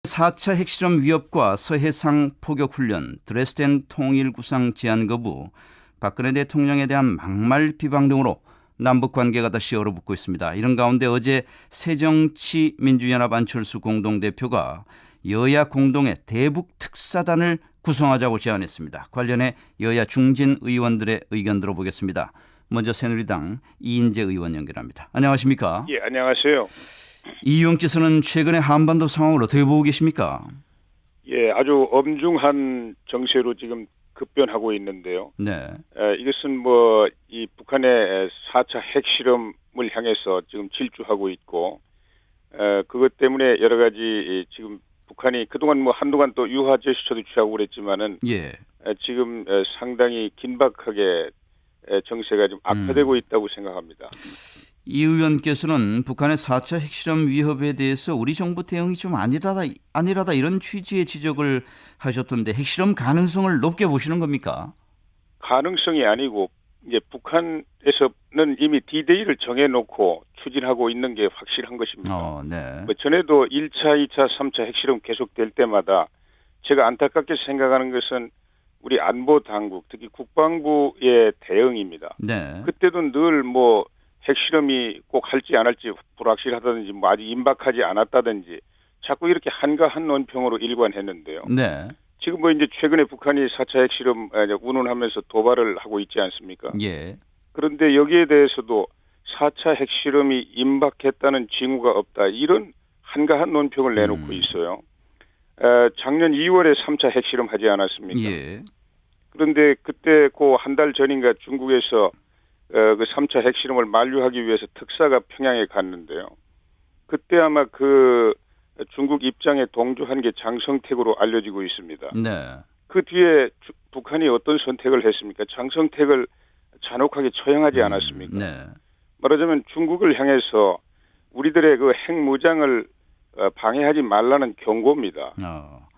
4차 핵실험 위협과 서해상 포격훈련, 드레스덴 통일구상 제안 거부, 박근혜 대통령에 대한 막말 비방 등으로 남북 관계가 다시 얼어붙고 있습니다. 이런 가운데 어제 새정치민주연합 안철수 공동대표가 여야 공동의 대북 특사단을 구성하자고 제안했습니다. 관련해 여야 중진 의원들의 의견 들어보겠습니다. 먼저 새누리당 이인재 의원 연결합니다. 안녕하십니까? 예, 안녕하세요. 이 의원께서는 최근의 한반도 상황을 어떻게 보고 계십니까? 예, 아주 엄중한 정세로 지금 급변하고 있는데요. 네. 이것은 이 북한의 4차 핵실험을 향해서 지금 질주하고 있고, 그것 때문에 여러 가지 지금 북한이 그동안 한동안 또 유화 제스처도 취하고 그랬지만은, 예. 지금 상당히 긴박하게 정세가 좀 악화되고 있다고 생각합니다. 이 의원께서는 북한의 4차 핵실험 위협에 대해서 우리 정부 대응이 좀 아니라다 이런 취지의 지적을 하셨던데 핵실험 가능성을 높게 보시는 겁니까? 가능성이 아니고 이제 북한에서는 이미 D-Day를 정해놓고 추진하고 있는 게 확실한 것입니다. 네. 전에도 1차, 2차, 3차 핵실험 계속될 때마다 제가 안타깝게 생각하는 것은 우리 안보 당국, 특히 국방부의 대응입니다. 네. 그때도 늘 핵실험이 꼭 할지 안 할지 불확실하다든지 아직 임박하지 않았다든지 자꾸 이렇게 한가한 논평으로 일관했는데요. 네. 지금 이제 최근에 북한이 4차 핵실험 운운하면서 도발을 하고 있지 않습니까? 예. 그런데 여기에 대해서도 4차 핵실험이 임박했다는 징후가 없다. 이런 한가한 논평을 내놓고 있어요. 작년 2월에 3차 핵실험 하지 않았습니까? 예. 그런데 그때 한 달 전인가 중국에서 그 3차 핵실험을 만류하기 위해서 특사가 평양에 갔는데요. 그때 아마 그 중국 입장에 동조한 게 장성택으로 알려지고 있습니다. 네. 그 뒤에 북한이 어떤 선택을 했습니까? 장성택을 잔혹하게 처형하지 않았습니까? 네. 말하자면 중국을 향해서 우리들의 그 핵무장을 방해하지 말라는 경고입니다.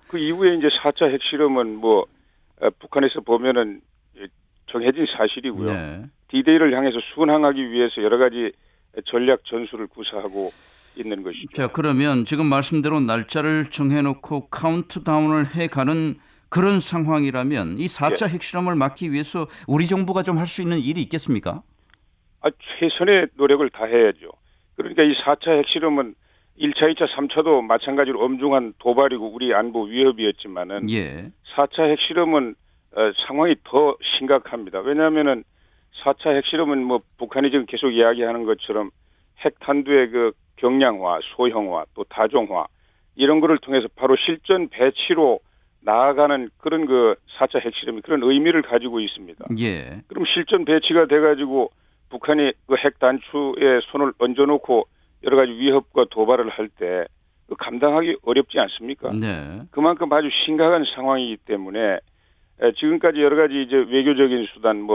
그 이후에 이제 4차 핵실험은 북한에서 보면은 정해진 사실이고요. 네. D-Day를 향해서 순항하기 위해서 여러 가지 전략 전술을 구사하고 있는 것이죠. 자, 그러면 지금 말씀대로 날짜를 정해놓고 카운트다운을 해가는 그런 상황이라면 이 4차 핵실험을 막기 위해서 우리 정부가 좀 할 수 있는 일이 있겠습니까? 최선의 노력을 다해야죠. 그러니까 이 4차 핵실험은 1차, 2차, 3차도 마찬가지로 엄중한 도발이고 우리 안보 위협이었지만은 예. 4차 핵실험은 상황이 더 심각합니다. 왜냐하면은 4차 핵실험은 북한이 지금 계속 이야기하는 것처럼 핵탄두의 그 경량화, 소형화, 또 다종화 이런 거를 통해서 바로 실전 배치로 나아가는 그런 그 4차 핵실험이 그런 의미를 가지고 있습니다. 예. 그럼 실전 배치가 돼가지고 북한이 그 핵 단추에 손을 얹어놓고 여러 가지 위협과 도발을 할 때 감당하기 어렵지 않습니까? 네. 그만큼 아주 심각한 상황이기 때문에 지금까지 여러 가지 이제 외교적인 수단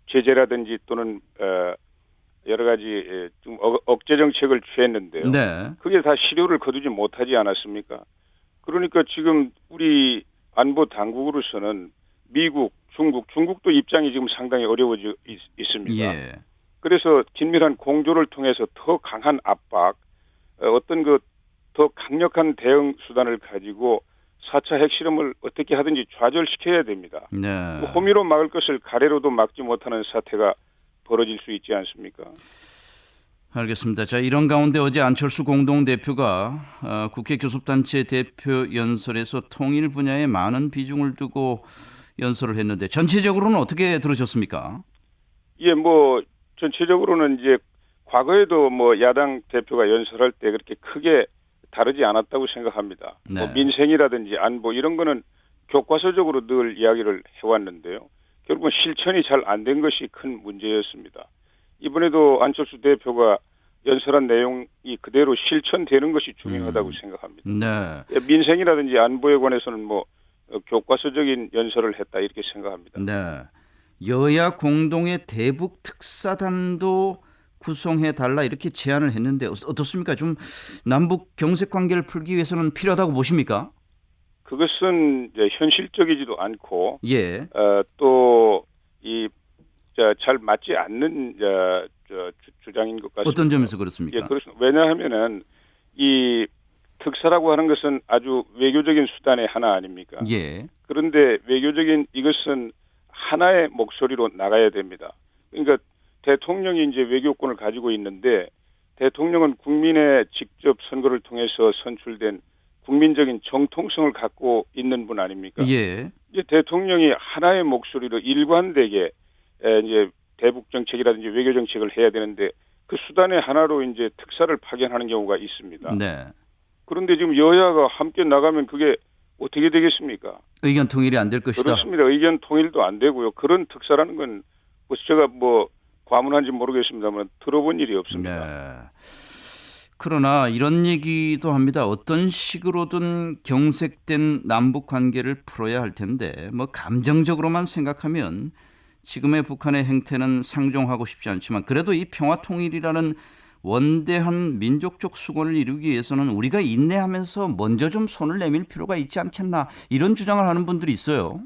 제재라든지 또는 여러 가지 좀 억제 정책을 취했는데요. 네. 그게 다 실효를 거두지 못하지 않았습니까? 그러니까 지금 우리 안보 당국으로서는 미국, 중국도 입장이 지금 상당히 어려워져 있습니다. 예. 그래서 긴밀한 공조를 통해서 더 강한 압박, 어떤 더 강력한 대응 수단을 가지고 4차 핵실험을 어떻게 하든지 좌절시켜야 됩니다. 네. 호미로 막을 것을 가래로도 막지 못하는 사태가 벌어질 수 있지 않습니까? 알겠습니다. 자, 이런 가운데 어제 안철수 공동대표가 국회 교섭단체 대표 연설에서 통일 분야에 많은 비중을 두고 연설을 했는데 전체적으로는 어떻게 들으셨습니까? 예, 전체적으로는 이제 과거에도 야당 대표가 연설할 때 그렇게 크게 다르지 않았다고 생각합니다. 네. 민생이라든지 안보 이런 거는 교과서적으로 늘 이야기를 해왔는데요. 결국은 실천이 잘 안 된 것이 큰 문제였습니다. 이번에도 안철수 대표가 연설한 내용이 그대로 실천되는 것이 중요하다고 생각합니다. 네. 민생이라든지 안보에 관해서는 교과서적인 연설을 했다 이렇게 생각합니다. 네. 여야 공동의 대북 특사단도 구성해 달라 이렇게 제안을 했는데 어떻습니까? 좀 남북 경색 관계를 풀기 위해서는 필요하다고 보십니까? 그것은 이제 현실적이지도 않고 예. 또 잘 맞지 않는 주장인 것 같습니다. 어떤 점에서 그렇습니까? 예, 그렇습니다. 왜냐하면은 이 특사라고 하는 것은 아주 외교적인 수단의 하나 아닙니까? 예. 그런데 외교적인 이것은 하나의 목소리로 나가야 됩니다. 그러니까 대통령이 이제 외교권을 가지고 있는데 대통령은 국민의 직접 선거를 통해서 선출된 국민적인 정통성을 갖고 있는 분 아닙니까? 예. 이제 대통령이 하나의 목소리로 일관되게 이제 대북 정책이라든지 외교 정책을 해야 되는데 그 수단의 하나로 이제 특사를 파견하는 경우가 있습니다. 네. 그런데 지금 여야가 함께 나가면 그게 어떻게 되겠습니까? 의견 통일이 안 될 것이다. 그렇습니다. 의견 통일도 안 되고요. 그런 특사라는 건 제가 과문한지 모르겠습니다만 들어본 일이 없습니다. 네. 그러나 이런 얘기도 합니다. 어떤 식으로든 경색된 남북 관계를 풀어야 할 텐데 감정적으로만 생각하면 지금의 북한의 행태는 상종하고 싶지 않지만 그래도 이 평화 통일이라는 원대한 민족적 수건을 이루기 위해서는 우리가 인내하면서 먼저 좀 손을 내밀 필요가 있지 않겠나 이런 주장을 하는 분들이 있어요.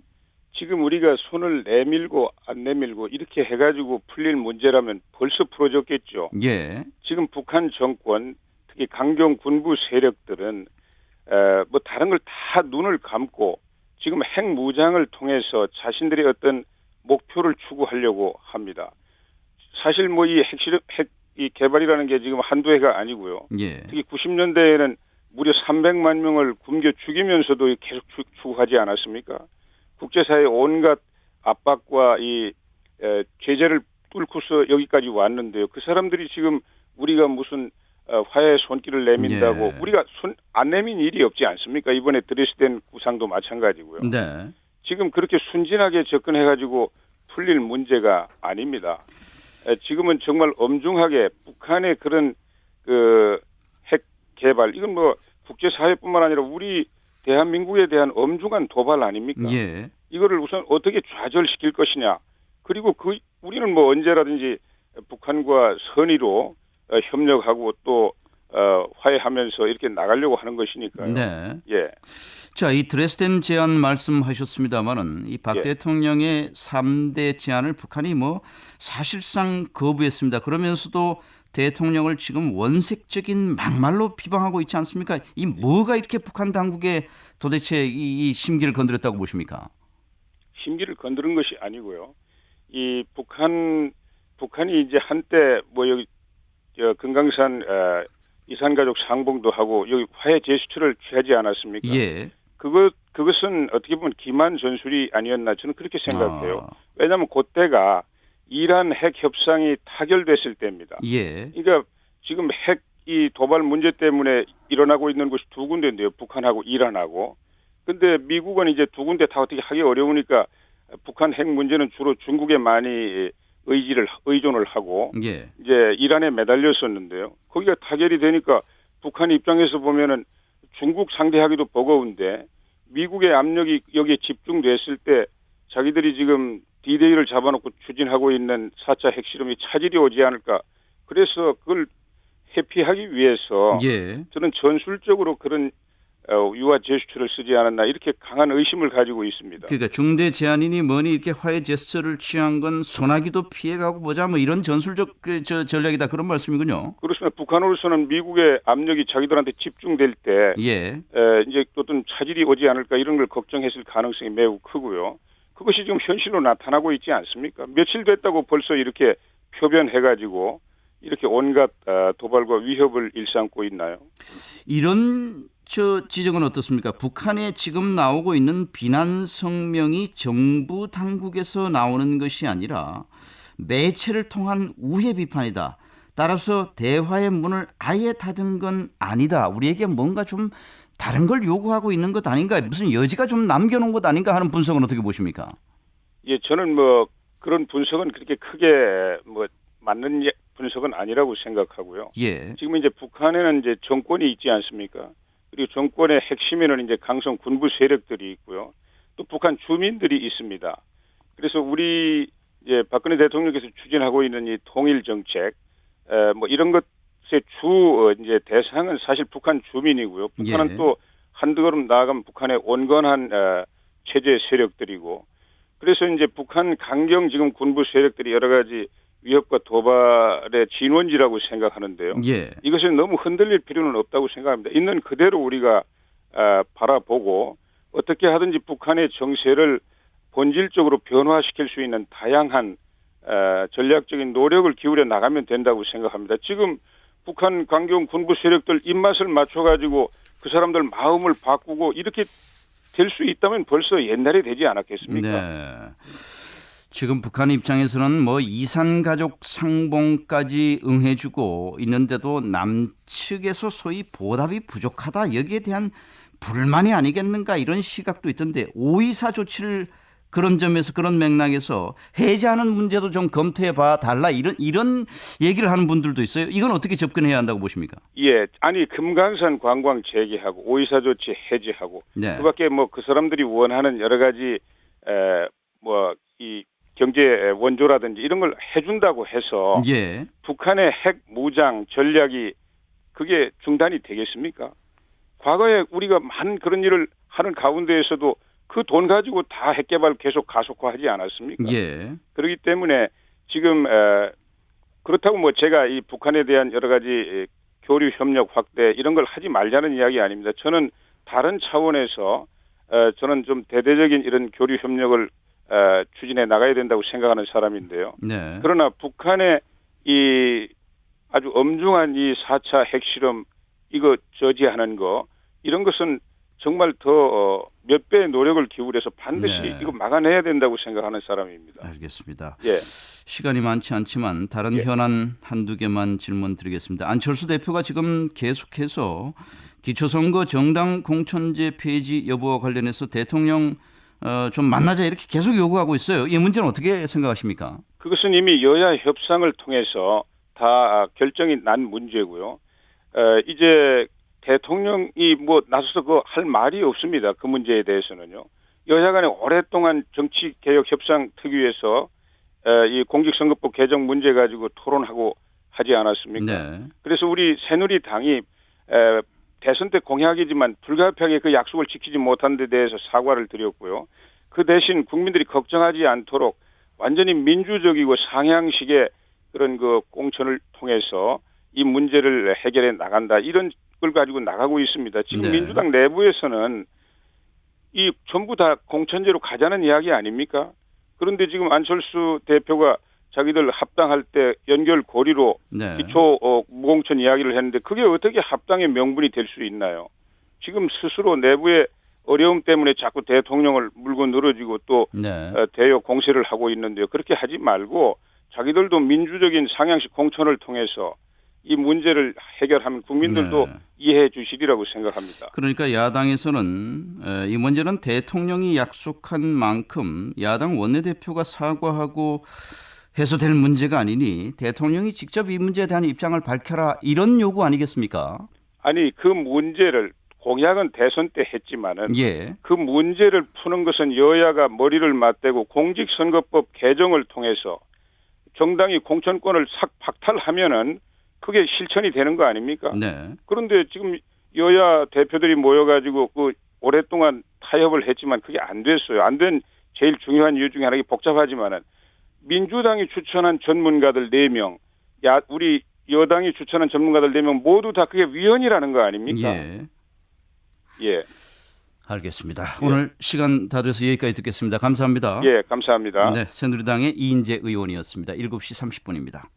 지금 우리가 손을 내밀고 안 내밀고 이렇게 해가지고 풀릴 문제라면 벌써 풀어졌겠죠. 예. 지금 북한 정권 특히 강경 군부 세력들은 다른 걸 다 눈을 감고 지금 핵무장을 통해서 자신들의 어떤 목표를 추구하려고 합니다. 사실 이 개발이라는 게 지금 한두 해가 아니고요. 예. 특히 90년대에는 무려 300만 명을 굶겨 죽이면서도 계속 추구하지 않았습니까? 국제사회의 온갖 압박과 이 제재를 뚫고서 여기까지 왔는데요. 그 사람들이 지금 우리가 무슨 화해의 손길을 내민다고 예. 우리가 손 안 내민 일이 없지 않습니까? 이번에 드레스덴 구상도 마찬가지고요. 네. 지금 그렇게 순진하게 접근해가지고 풀릴 문제가 아닙니다. 지금은 정말 엄중하게 북한의 그런 핵 개발 이건 국제사회뿐만 아니라 우리 대한민국에 대한 엄중한 도발 아닙니까? 예. 이거를 우선 어떻게 좌절시킬 것이냐. 그리고 우리는 언제라든지 북한과 선의로 협력하고 또 화해하면서 이렇게 나가려고 하는 것이니까요. 네. 예. 자, 이 드레스덴 제안 말씀하셨습니다마는 이 박 예. 대통령의 3대 제안을 북한이 사실상 거부했습니다. 그러면서도 대통령을 지금 원색적인 막말로 비방하고 있지 않습니까? 이 뭐가 이렇게 북한 당국에 도대체 이 심기를 건드렸다고 보십니까? 심기를 건드린 것이 아니고요. 이 북한이 이제 한때 여기 금강산 이산가족 상봉도 하고 여기 화해 제스처를 취하지 않았습니까? 예. 그것은 어떻게 보면 기만 전술이 아니었나 저는 그렇게 생각해요. 왜냐하면 그때가 이란 핵 협상이 타결됐을 때입니다. 예. 그러니까 지금 이 도발 문제 때문에 일어나고 있는 곳이 두 군데인데요. 북한하고 이란하고. 근데 미국은 이제 두 군데 다 어떻게 하기 어려우니까 북한 핵 문제는 주로 중국에 많이 의존을 하고 예. 이제 이란에 매달렸었는데요. 거기가 타결이 되니까 북한 입장에서 보면은 중국 상대하기도 버거운데 미국의 압력이 여기에 집중됐을 때 자기들이 지금 D-Day를 잡아놓고 추진하고 있는 4차 핵실험이 차질이 오지 않을까. 그래서 그걸 회피하기 위해서 예. 저는 전술적으로 그런 유화 제스처를 쓰지 않았나 이렇게 강한 의심을 가지고 있습니다. 그러니까 중대 제안이니 뭐니 이렇게 화해 제스처를 취한 건 소나기도 피해가고 보자 이런 전술적 전략이다 그런 말씀이군요. 그렇습니다. 북한으로서는 미국의 압력이 자기들한테 집중될 때 예. 이제 어떤 차질이 오지 않을까 이런 걸 걱정했을 가능성이 매우 크고요. 그것이 지금 현실로 나타나고 있지 않습니까? 며칠 됐다고 벌써 이렇게 표변해가지고 이렇게 온갖 도발과 위협을 일삼고 있나요? 이런 지적은 어떻습니까? 북한에 지금 나오고 있는 비난 성명이 정부 당국에서 나오는 것이 아니라 매체를 통한 우회 비판이다. 따라서 대화의 문을 아예 닫은 건 아니다. 우리에게 뭔가 좀 다른 걸 요구하고 있는 것 아닌가? 무슨 여지가 좀 남겨놓은 것 아닌가 하는 분석은 어떻게 보십니까? 예, 저는 그런 분석은 그렇게 크게 맞는 분석은 아니라고 생각하고요. 예. 지금 이제 북한에는 이제 정권이 있지 않습니까? 그리고 정권의 핵심에는 이제 강성 군부 세력들이 있고요. 또 북한 주민들이 있습니다. 그래서 우리 이제 박근혜 대통령께서 추진하고 있는 이 통일 정책, 이런 것의 이제 대상은 사실 북한 주민이고요. 북한은 예. 또 한두 걸음 나아가면 북한의 온건한 체제 세력들이고, 그래서 이제 북한 강경 지금 군부 세력들이 여러 가지 위협과 도발의 진원지라고 생각하는데요. 예. 이것이 너무 흔들릴 필요는 없다고 생각합니다. 있는 그대로 우리가 바라보고 어떻게 하든지 북한의 정세를 본질적으로 변화시킬 수 있는 다양한 전략적인 노력을 기울여 나가면 된다고 생각합니다. 지금 북한 강경 군부 세력들 입맛을 맞춰가지고 그 사람들 마음을 바꾸고 이렇게 될 수 있다면 벌써 옛날에 되지 않았겠습니까? 네. 지금 북한 입장에서는 뭐 이산 가족 상봉까지 응해주고 있는데도 남측에서 소위 보답이 부족하다 여기에 대한 불만이 아니겠는가 이런 시각도 있던데 5.24 조치를 그런 점에서 그런 맥락에서 해제하는 문제도 좀 검토해 봐 달라 이런 얘기를 하는 분들도 있어요. 이건 어떻게 접근해야 한다고 보십니까? 예, 아니 금강산 관광 재개하고 5.24 조치 해제하고 네. 그밖에 뭐 그 사람들이 원하는 여러 가지 뭐 이 경제 원조라든지 이런 걸 해준다고 해서 예. 북한의 핵 무장 전략이 그게 중단이 되겠습니까? 과거에 우리가 많은 그런 일을 하는 가운데에서도 그 돈 가지고 다 핵 개발 계속 가속화하지 않았습니까? 예. 그렇기 때문에 지금 그렇다고 뭐 제가 이 북한에 대한 여러 가지 교류 협력 확대 이런 걸 하지 말자는 이야기 아닙니다. 저는 다른 차원에서 저는 좀 대대적인 이런 교류 협력을 추진해 나가야 된다고 생각하는 사람인데요. 네. 그러나 북한의 이 아주 엄중한 이 4차 핵실험 이거 저지하는 거 이런 것은 정말 더 몇 배의 노력을 기울여서 반드시 네. 이거 막아내야 된다고 생각하는 사람입니다. 알겠습니다. 예. 시간이 많지 않지만 다른 현안 한두 개만 질문 드리겠습니다. 안철수 대표가 지금 계속해서 기초선거 정당 공천제 폐지 여부와 관련해서 대통령 좀 만나자 이렇게 계속 요구하고 있어요. 이 문제는 어떻게 생각하십니까? 그것은 이미 여야 협상을 통해서 다 결정이 난 문제고요. 이제 대통령이 뭐 나서서 그 할 말이 없습니다. 그 문제에 대해서는요. 여야 간에 오랫동안 정치개혁협상특위에서 이 공직선거법 개정 문제 가지고 토론하고 하지 않았습니까? 네. 그래서 우리 새누리당이 대선 때 공약이지만 불가피하게 그 약속을 지키지 못한 데 대해서 사과를 드렸고요. 그 대신 국민들이 걱정하지 않도록 완전히 민주적이고 상향식의 그런 그 공천을 통해서 이 문제를 해결해 나간다. 이런 걸 가지고 나가고 있습니다. 지금 네. 민주당 내부에서는 이 전부 다 공천제로 가자는 이야기 아닙니까? 그런데 지금 안철수 대표가 자기들 합당할 때 연결 고리로 네. 기초 무공천 이야기를 했는데 그게 어떻게 합당의 명분이 될 수 있나요? 지금 스스로 내부의 어려움 때문에 자꾸 대통령을 물고 늘어지고 또 네. 대여 공세를 하고 있는데요. 그렇게 하지 말고 자기들도 민주적인 상향식 공천을 통해서 이 문제를 해결하면 국민들도 네. 이해해 주시리라고 생각합니다. 그러니까 야당에서는 이 문제는 대통령이 약속한 만큼 야당 원내대표가 사과하고 해서 될 문제가 아니니 대통령이 직접 이 문제에 대한 입장을 밝혀라 이런 요구 아니겠습니까? 아니 그 문제를 공약은 대선 때 했지만은 예. 그 문제를 푸는 것은 여야가 머리를 맞대고 공직선거법 개정을 통해서 정당이 공천권을 싹 박탈하면은 그게 실천이 되는 거 아닙니까? 네. 그런데 지금 여야 대표들이 모여가지고 그 오랫동안 타협을 했지만 그게 안 됐어요. 안 된 제일 중요한 이유 중에 하나가 복잡하지만은 민주당이 추천한 전문가들 4명, 우리 여당이 추천한 전문가들 4명 모두 다 그게 위헌이라는 거 아닙니까? 예. 예. 알겠습니다. 오늘 시간 다 돼서 여기까지 듣겠습니다. 감사합니다. 예, 감사합니다. 네, 새누리당의 이인재 의원이었습니다. 7시 30분입니다.